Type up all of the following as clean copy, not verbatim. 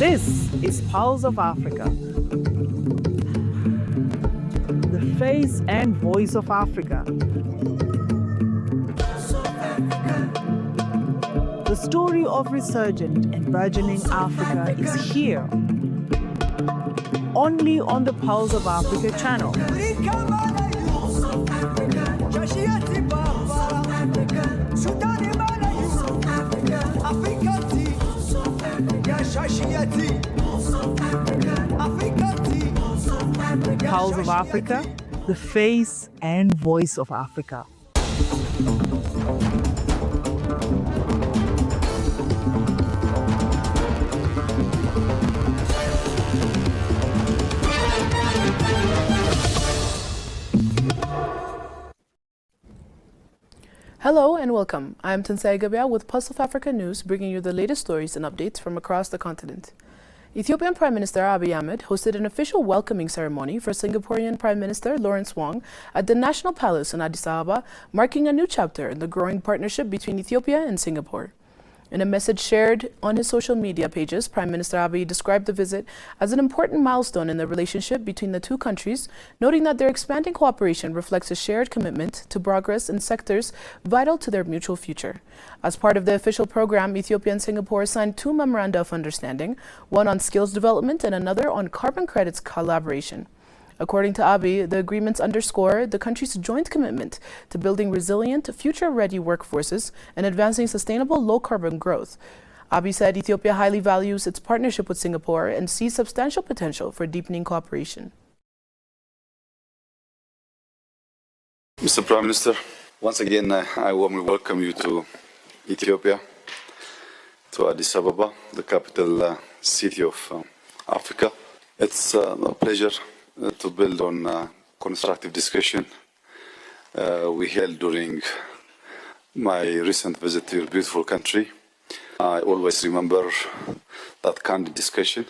This is Pulse of Africa, the face and voice of Africa. The story of resurgent and burgeoning Africa is here, only on the Pulse of Africa channel. Pulse of Africa, the face and voice of Africa. Hello and welcome. I am Tanzania with Pulse of Africa News, bringing you the latest stories and updates from across the continent. Ethiopian Prime Minister Abiy Ahmed hosted an official welcoming ceremony for Singaporean Prime Minister Lawrence Wong at the National Palace in Addis Ababa, marking a new chapter in the growing partnership between Ethiopia and Singapore. In a message shared on his social media pages, Prime Minister Abiy described the visit as an important milestone in the relationship between the two countries, noting that their expanding cooperation reflects a shared commitment to progress in sectors vital to their mutual future. As part of the official program, Ethiopia and Singapore signed two memoranda of understanding, one on skills development and another on carbon credits collaboration. According to Abiy, the agreements underscore the country's joint commitment to building resilient, future-ready workforces and advancing sustainable low-carbon growth. Abiy said Ethiopia highly values its partnership with Singapore and sees substantial potential for deepening cooperation. Mr. Prime Minister, once again, I warmly welcome you to Ethiopia, to Addis Ababa, the capital city of Africa. It's a pleasure to build on constructive discussion we held during my recent visit to your beautiful country. I always remember that candid discussion.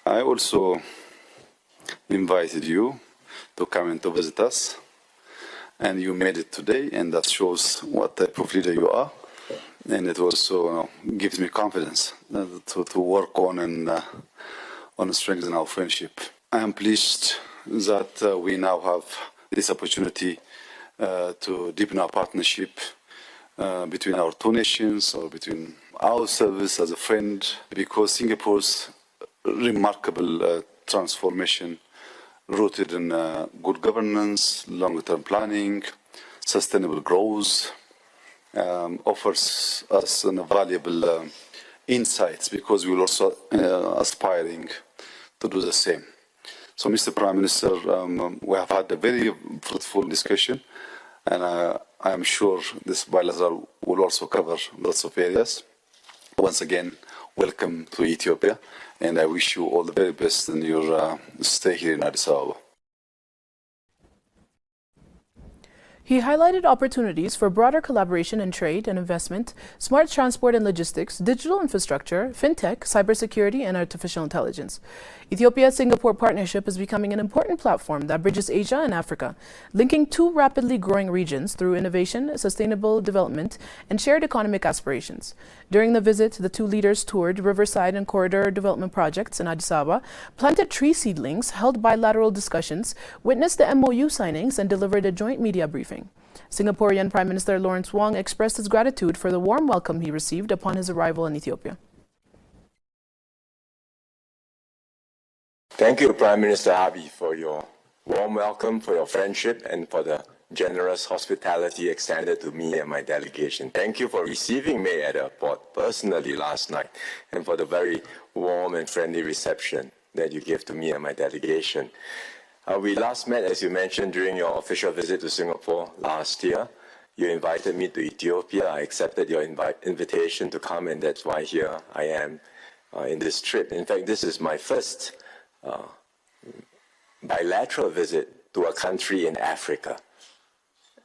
I also invited you to come and to visit us, and you made it today, and that shows what type of leader you are, and it also gives me confidence to work on and strengthen our friendship. I am pleased that we now have this opportunity to deepen our partnership between our two nations, or between our service as a friend, because Singapore's remarkable transformation rooted in good governance, long-term planning, sustainable growth, offers us valuable insights, because we're also aspiring to do the same. So, Mr. Prime Minister, we have had a very fruitful discussion, and I am sure this bilateral will also cover lots of areas. Once again, welcome to Ethiopia, and I wish you all the very best in your stay here in Addis Ababa. He highlighted opportunities for broader collaboration in trade and investment, smart transport and logistics, digital infrastructure, fintech, cybersecurity, and artificial intelligence. Ethiopia-Singapore partnership is becoming an important platform that bridges Asia and Africa, linking two rapidly growing regions through innovation, sustainable development, and shared economic aspirations. During the visit, the two leaders toured riverside and corridor development projects in Addis Ababa, planted tree seedlings, held bilateral discussions, witnessed the MOU signings, and delivered a joint media briefing. Singaporean Prime Minister Lawrence Wong expressed his gratitude for the warm welcome he received upon his arrival in Ethiopia. Thank you, Prime Minister Abiy, for your warm welcome, for your friendship, and for the generous hospitality extended to me and my delegation. Thank you for receiving me at the airport personally last night, and for the very warm and friendly reception that you gave to me and my delegation. We last met, as you mentioned, during your official visit to Singapore last year. You invited me to Ethiopia. I accepted your invitation to come, and that's why here I am in this trip. In fact, this is my first bilateral visit to a country in Africa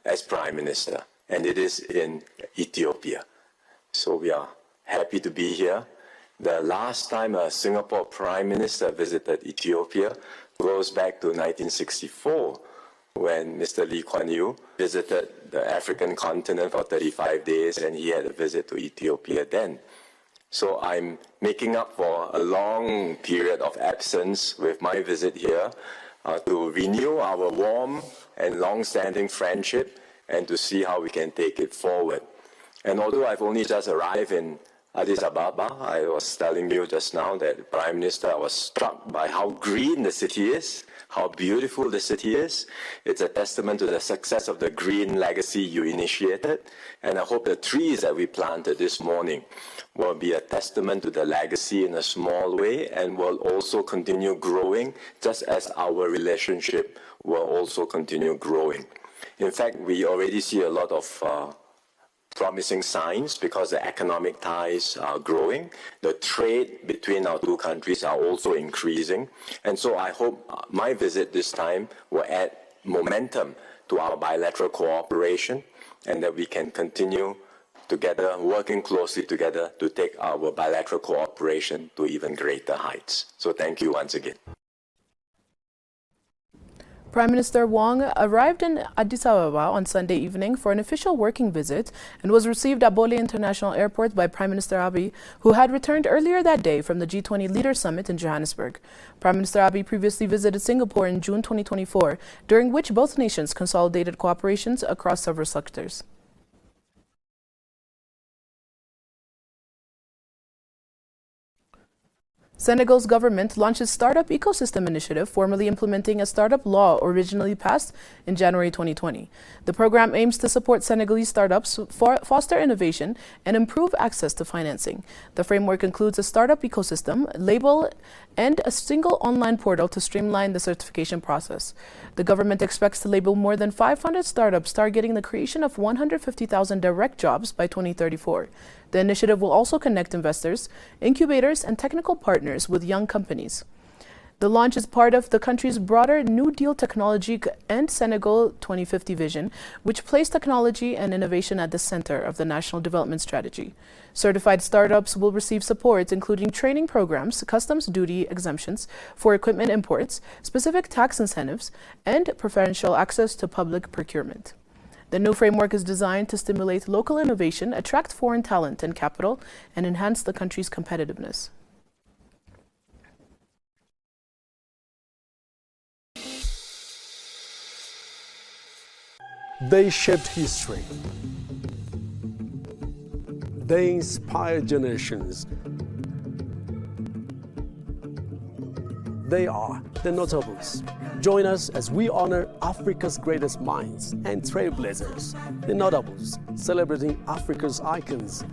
as Prime Minister, and it is in Ethiopia. So we are happy to be here. The last time a Singapore Prime Minister visited Ethiopia goes back to 1964, when Mr. Lee Kuan Yew visited the African continent for 35 days, and he had a visit to Ethiopia then. So I'm making up for a long period of absence with my visit here to renew our warm and long-standing friendship and to see how we can take it forward. And although I've only just arrived in Addis Ababa, I was telling you just now that the Prime Minister was struck by how green the city is, how beautiful the city is. It's a testament to the success of the green legacy you initiated. And I hope the trees that we planted this morning will be a testament to the legacy in a small way and will also continue growing, just as our relationship will also continue growing. In fact, we already see a lot of promising signs because the economic ties are growing. The trade between our two countries are also increasing. And so I hope my visit this time will add momentum to our bilateral cooperation and that we can continue together, working closely together to take our bilateral cooperation to even greater heights. So thank you once again. Prime Minister Wong arrived in Addis Ababa on Sunday evening for an official working visit and was received at Bole International Airport by Prime Minister Abiy, who had returned earlier that day from the G20 Leaders Summit in Johannesburg. Prime Minister Abiy previously visited Singapore in June 2024, during which both nations consolidated cooperations across several sectors. Senegal's government launched its Startup Ecosystem Initiative, formally implementing a startup law originally passed in January 2020. The program aims to support Senegalese startups, foster innovation, and improve access to financing. The framework includes a startup ecosystem, label, and a single online portal to streamline the certification process. The government expects to label more than 500 startups, targeting the creation of 150,000 direct jobs by 2034. The initiative will also connect investors, incubators, and technical partners with young companies. The launch is part of the country's broader New Deal technology and Senegal 2050 vision, which placed technology and innovation at the center of the national development strategy. Certified startups will receive support, including training programs, customs duty exemptions for equipment imports, specific tax incentives, and preferential access to public procurement. The new framework is designed to stimulate local innovation, attract foreign talent and capital, and enhance the country's competitiveness. They shaped history. They inspired generations. They are the notables. Join us as we honor Africa's greatest minds and trailblazers, the notables, celebrating Africa's icons.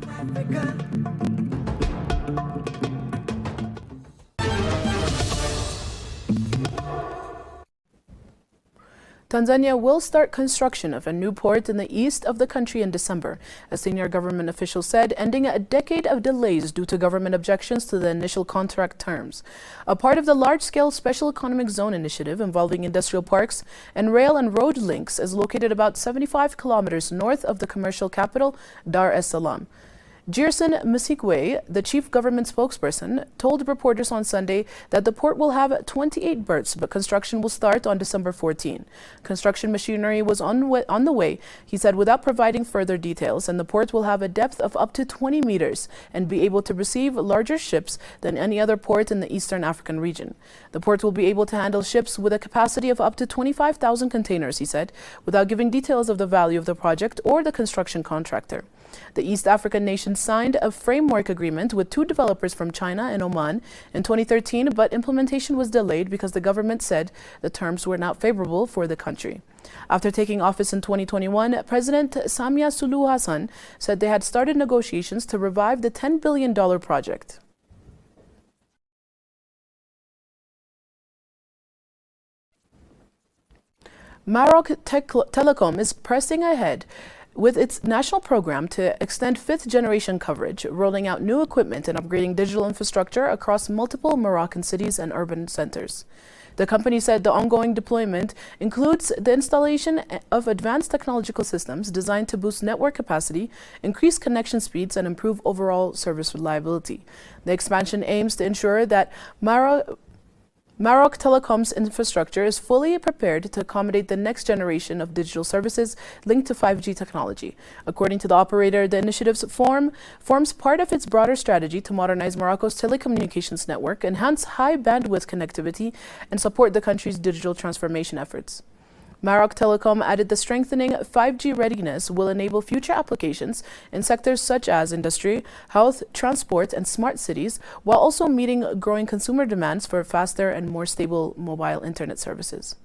Tanzania will start construction of a new port in the east of the country in December, a senior government official said, ending a decade of delays due to government objections to the initial contract terms. A part of the large-scale Special Economic Zone initiative involving industrial parks and rail and road links is located about 75 kilometers north of the commercial capital, Dar es Salaam. Gerson Msigwe, the chief government spokesperson, told reporters on Sunday that the port will have 28 berths, but construction will start on December 14. Construction machinery was on the way, he said, without providing further details, and the port will have a depth of up to 20 meters and be able to receive larger ships than any other port in the Eastern African region. The port will be able to handle ships with a capacity of up to 25,000 containers, he said, without giving details of the value of the project or the construction contractor. The East African nation signed a framework agreement with two developers from China and Oman in 2013, but implementation was delayed because the government said the terms were not favorable for the country. After taking office in 2021, President Samia Suluhu Hassan said they had started negotiations to revive the $10 billion project. Moroccan telecom is pressing ahead with its national program to extend fifth-generation coverage, rolling out new equipment and upgrading digital infrastructure across multiple Moroccan cities and urban centers. The company said the ongoing deployment includes the installation of advanced technological systems designed to boost network capacity, increase connection speeds, and improve overall service reliability. The expansion aims to ensure that Maroc Telecom's infrastructure is fully prepared to accommodate the next generation of digital services linked to 5G technology. According to the operator, the initiative's forms part of its broader strategy to modernize Morocco's telecommunications network, enhance high bandwidth connectivity, and support the country's digital transformation efforts. Maroc Telecom added the strengthening 5G readiness will enable future applications in sectors such as industry, health, transport, and smart cities, while also meeting growing consumer demands for faster and more stable mobile internet services.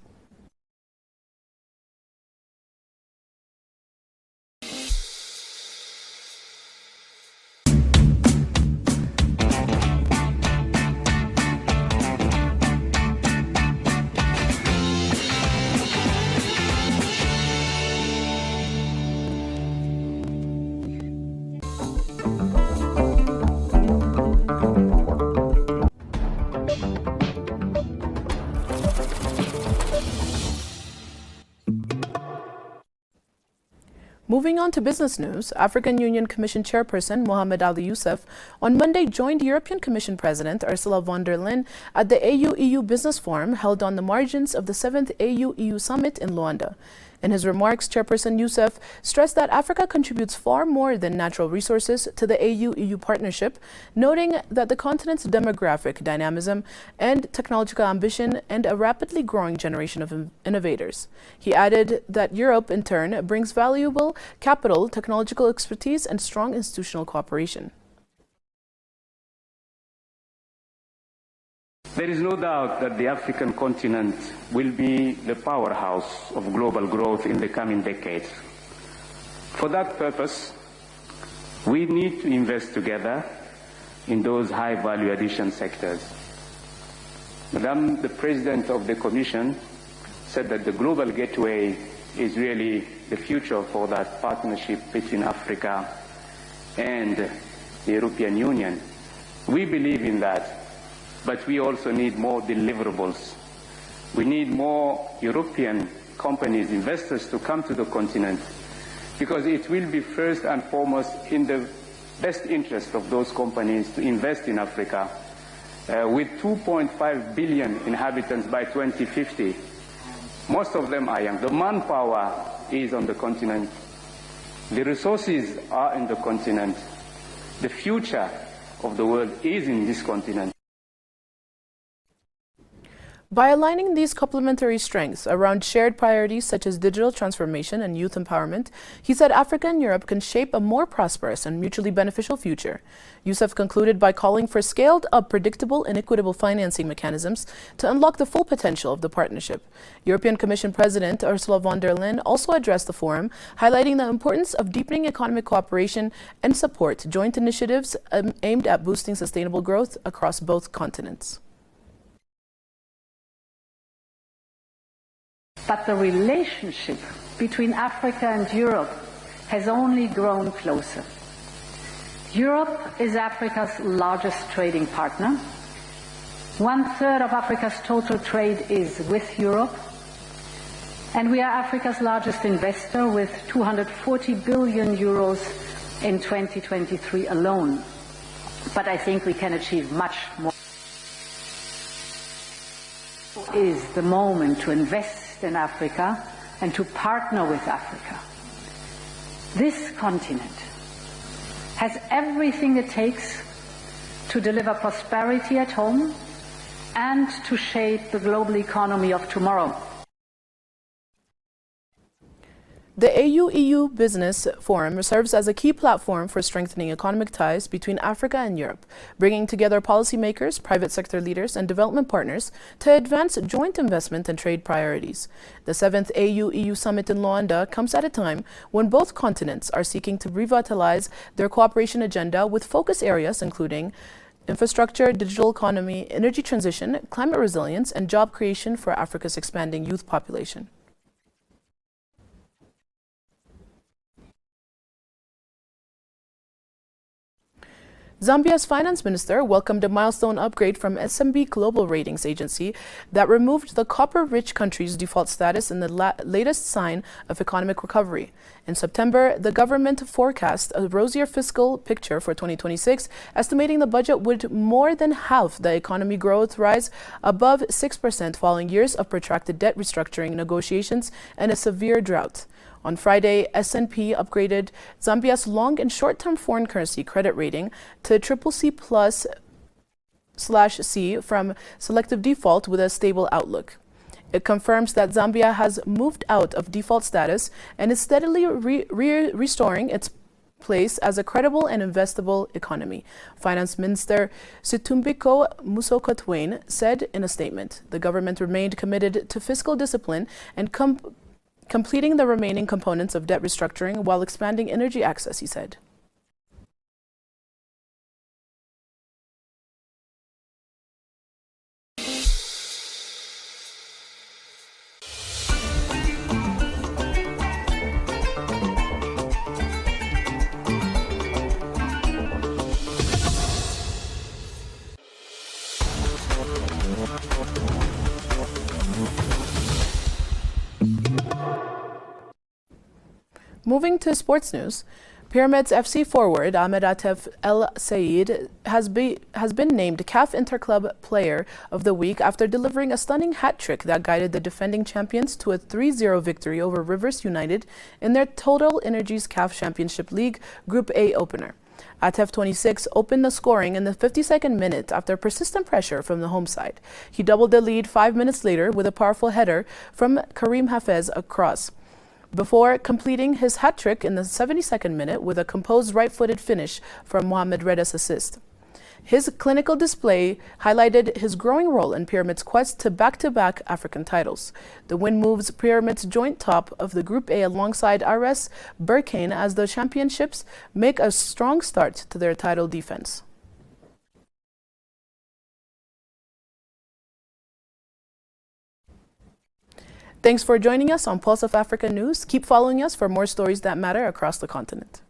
Moving on to business news, African Union Commission Chairperson Mohamed Ali Youssef on Monday joined European Commission President Ursula von der Leyen at the AU-EU Business Forum held on the margins of the 7th AU-EU Summit in Luanda. In his remarks, Chairperson Youssef stressed that Africa contributes far more than natural resources to the AU-EU partnership, noting that the continent's demographic dynamism and technological ambition and a rapidly growing generation of innovators. He added that Europe, in turn, brings valuable capital, technological expertise, and strong institutional cooperation. There is no doubt that the African continent will be the powerhouse of global growth in the coming decades. For that purpose, we need to invest together in those high value addition sectors. Madam, the President of the Commission said that the global gateway is really the future for that partnership between Africa and the European Union. We believe in that. But we also need more deliverables. We need more European companies, investors to come to the continent, because it will be first and foremost in the best interest of those companies to invest in Africa. With 2.5 billion inhabitants by 2050, most of them are young. The manpower is on the continent. The resources are in the continent. The future of the world is in this continent. By aligning these complementary strengths around shared priorities such as digital transformation and youth empowerment, he said Africa and Europe can shape a more prosperous and mutually beneficial future. Youssef concluded by calling for scaled-up, predictable and equitable financing mechanisms to unlock the full potential of the partnership. European Commission President Ursula von der Leyen also addressed the forum, highlighting the importance of deepening economic cooperation and support joint initiatives aimed at boosting sustainable growth across both continents. But the relationship between Africa and Europe has only grown closer. Europe is Africa's largest trading partner. 1/3 of Africa's total trade is with Europe. And we are Africa's largest investor with 240 billion euros in 2023 alone. But I think we can achieve much more. Is the moment to invest in Africa and to partner with Africa. This continent has everything it takes to deliver prosperity at home and to shape the global economy of tomorrow. The AU-EU Business Forum serves as a key platform for strengthening economic ties between Africa and Europe, bringing together policymakers, private sector leaders, and development partners to advance joint investment and trade priorities. The 7th AU-EU Summit in Luanda comes at a time when both continents are seeking to revitalize their cooperation agenda with focus areas including infrastructure, digital economy, energy transition, climate resilience, and job creation for Africa's expanding youth population. Zambia's finance minister welcomed a milestone upgrade from S&P Global Ratings Agency that removed the copper-rich country's default status in the latest sign of economic recovery. In September, the government forecast a rosier fiscal picture for 2026, estimating the budget would more than halve the economy growth rise above 6% following years of protracted debt restructuring negotiations and a severe drought. On Friday, S&P upgraded Zambia's long and short-term foreign currency credit rating to CCC+/C from selective default with a stable outlook. It confirms that Zambia has moved out of default status and is steadily restoring its place as a credible and investable economy. Finance Minister Situmbiko Musokotwain said in a statement, the government remained committed to fiscal discipline and completing the remaining components of debt restructuring while expanding energy access, he said. Moving to sports news, Pyramids FC forward Ahmed Atef El Said has been named CAF Interclub Player of the Week after delivering a stunning hat-trick that guided the defending champions to a 3-0 victory over Rivers United in their Total Energies CAF Championship League Group A opener. Atef, 26, opened the scoring in the 52nd minute after persistent pressure from the home side. He doubled the lead 5 minutes later with a powerful header from Karim Hafez across, before completing his hat-trick in the 72nd minute with a composed right-footed finish from Mohamed Reda's assist. His clinical display highlighted his growing role in Pyramids' quest to back-to-back African titles. The win moves Pyramids joint top of the Group A alongside RS Berkane as the championships make a strong start to their title defense. Thanks for joining us on Pulse of Africa News. Keep following us for more stories that matter across the continent.